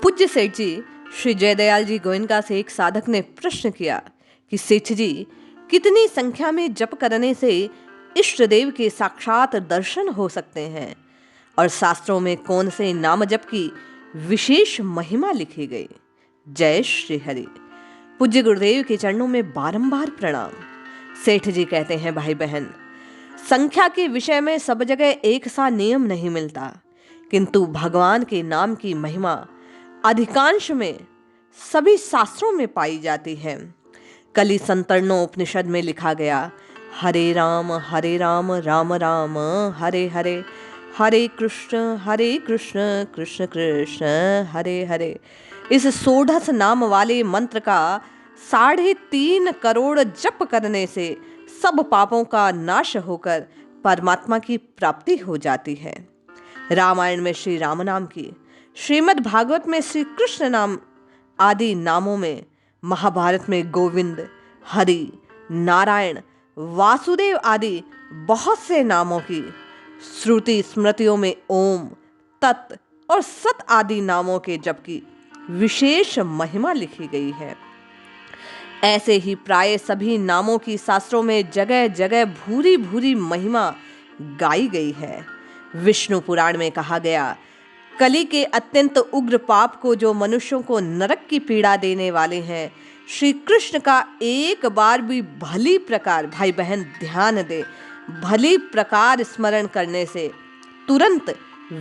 पूज्य सेठ जी श्री जयदयाल जी गोयनका से एक साधक ने प्रश्न किया कि सेठ जी, कितनी संख्या में जप करने से इष्ट देव के साक्षात दर्शन हो सकते हैं और शास्त्रों में कौन से नाम जप की विशेष महिमा लिखी गई। जय श्री हरि। पूज्य गुरुदेव के चरणों में बारंबार प्रणाम। सेठ जी कहते हैं, भाई बहन, संख्या के विषय में सब जगह एक सा नियम नहीं मिलता, किंतु भगवान के नाम की महिमा अधिकांश में सभी शास्त्रों में पाई जाती है। कलि संतरणो उपनिषद में लिखा गया, हरे राम राम राम हरे हरे, हरे कृष्ण कृष्ण कृष्ण हरे हरे। इस 16 नाम वाले मंत्र का 3.5 करोड़ जप करने से सब पापों का नाश होकर परमात्मा की प्राप्ति हो जाती है। रामायण में श्री राम नाम की, श्रीमद् भागवत में श्री कृष्ण नाम आदि नामों में, महाभारत में गोविंद, हरि, नारायण, वासुदेव आदि बहुत से नामों की, श्रुति स्मृतियों में ओम, तत् और सत आदि नामों के जप की विशेष महिमा लिखी गई है। ऐसे ही प्राय सभी नामों की शास्त्रों में जगह जगह भूरी भूरी महिमा गाई गई है। विष्णु पुराण में कहा गया, कलि के अत्यंत उग्र पाप को जो मनुष्यों को नरक की पीड़ा देने वाले हैं, श्री कृष्ण का एक बार भी भली प्रकार, भाई बहन ध्यान दे, भली प्रकार स्मरण करने से तुरंत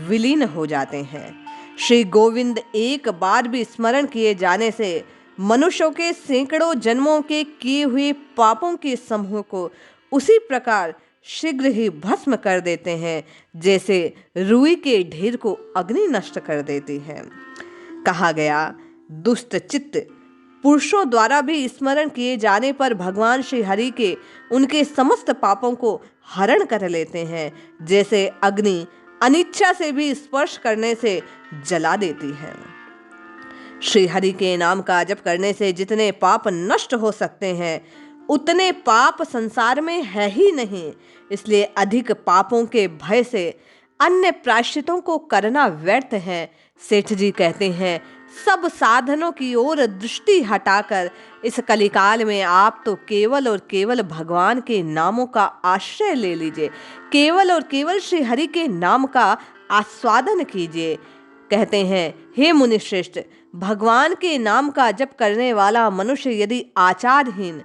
विलीन हो जाते हैं। श्री गोविंद एक बार भी स्मरण किए जाने से मनुष्यों के सैकड़ों जन्मों के किए हुए पापों के समूह को उसी प्रकार शीघ्र ही भस्म कर देते हैं जैसे रुई के ढेर को अग्नि नष्ट कर देती है। कहा गया, दुष्ट चित्त पुरुषों द्वारा भी स्मरण किए जाने पर भगवान श्री हरि के उनके समस्त पापों को हरण कर लेते हैं, जैसे अग्नि अनिच्छा से भी स्पर्श करने से जला देती है। श्री हरि के नाम का जप करने से जितने पाप नष्ट हो सकते हैं, उतने पाप संसार में है ही नहीं। इसलिए अधिक पापों के भय से अन्य प्रायश्चितों को करना व्यर्थ है। सेठ जी कहते हैं, सब साधनों की ओर दृष्टि हटाकर इस कलिकाल में आप तो केवल और केवल भगवान के नामों का आश्रय ले लीजिए, केवल और केवल श्री हरि के नाम का आस्वादन कीजिए। कहते हैं, हे मुनि श्रेष्ठ, भगवान के नाम का जप करने वाला मनुष्य यदि आचारहीन,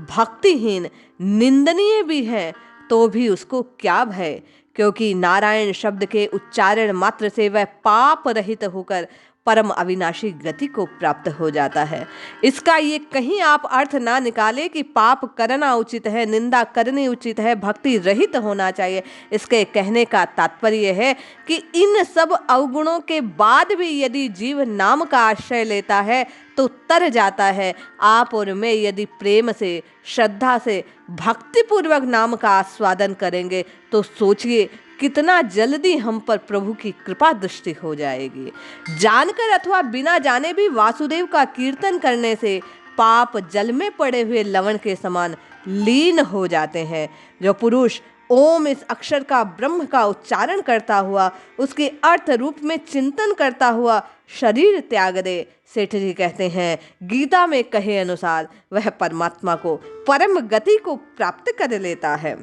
भक्तिहीन, निंदनीय भी है तो भी उसको क्या भय, क्योंकि नारायण शब्द के उच्चारण मात्र से वह पाप रहित होकर परम अविनाशी गति को प्राप्त हो जाता है। इसका ये कहीं आप अर्थ ना निकाले कि पाप करना उचित है, निंदा करनी उचित है, भक्ति रहित होना चाहिए। इसके कहने का तात्पर्य है कि इन सब अवगुणों के बाद भी यदि जीव नाम का आश्रय लेता है तो तर जाता है। आप और मैं यदि प्रेम से, श्रद्धा से, भक्तिपूर्वक नाम का आस्वादन करेंगे तो सोचिए कितना जल्दी हम पर प्रभु की कृपा दृष्टि हो जाएगी। जानकर अथवा बिना जाने भी वासुदेव का कीर्तन करने से पाप जल में पड़े हुए लवण के समान लीन हो जाते हैं। जो पुरुष ओम इस अक्षर का ब्रह्म का उच्चारण करता हुआ, उसके अर्थ रूप में चिंतन करता हुआ शरीर त्याग दे, सेठ जी कहते हैं, गीता में कहे अनुसार वह परमात्मा को, परम गति को प्राप्त कर लेता है।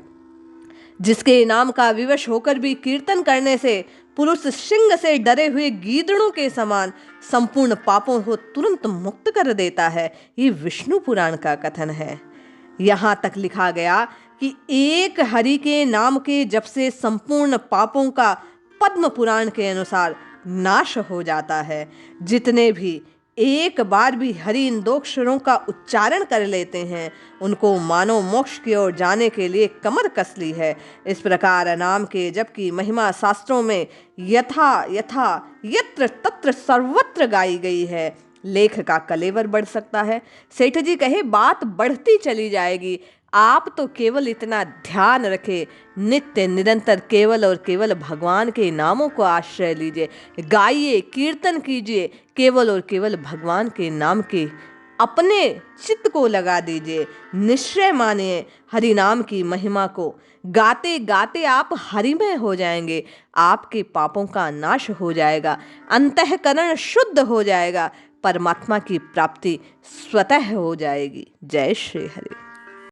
जिसके नाम का विवश होकर भी कीर्तन करने से पुरुष सिंह से डरे हुए गीदड़ों के समान संपूर्ण पापों को तुरंत मुक्त कर देता है। ये विष्णु पुराण का कथन है। यहाँ तक लिखा गया कि एक हरि के नाम के जप से संपूर्ण पापों का पद्म पुराण के अनुसार नाश हो जाता है। जितने भी एक बार भी हरि इन 2 अक्षरों का उच्चारण कर लेते हैं, उनको मानो मोक्ष की ओर जाने के लिए कमर कस ली है। इस प्रकार नाम के जप की महिमा शास्त्रों में यथा यथा यत्र तत्र सर्वत्र गाई गई है। लेख का कलेवर बढ़ सकता है। सेठ जी कहे, बात बढ़ती चली जाएगी। आप तो केवल इतना ध्यान रखें, नित्य निरंतर केवल और केवल भगवान के नामों को आश्रय लीजिए, गाइए, कीर्तन कीजिए, केवल और केवल भगवान के नाम की अपने चित्त को लगा दीजिए, निश्चय मानिए हरि नाम की महिमा को। गाते गाते आप हरिमय हो जाएंगे, आपके पापों का नाश हो जाएगा, अंतःकरण शुद्ध हो जाएगा, परमात्मा की प्राप्ति स्वतः हो जाएगी। जय श्री हरि।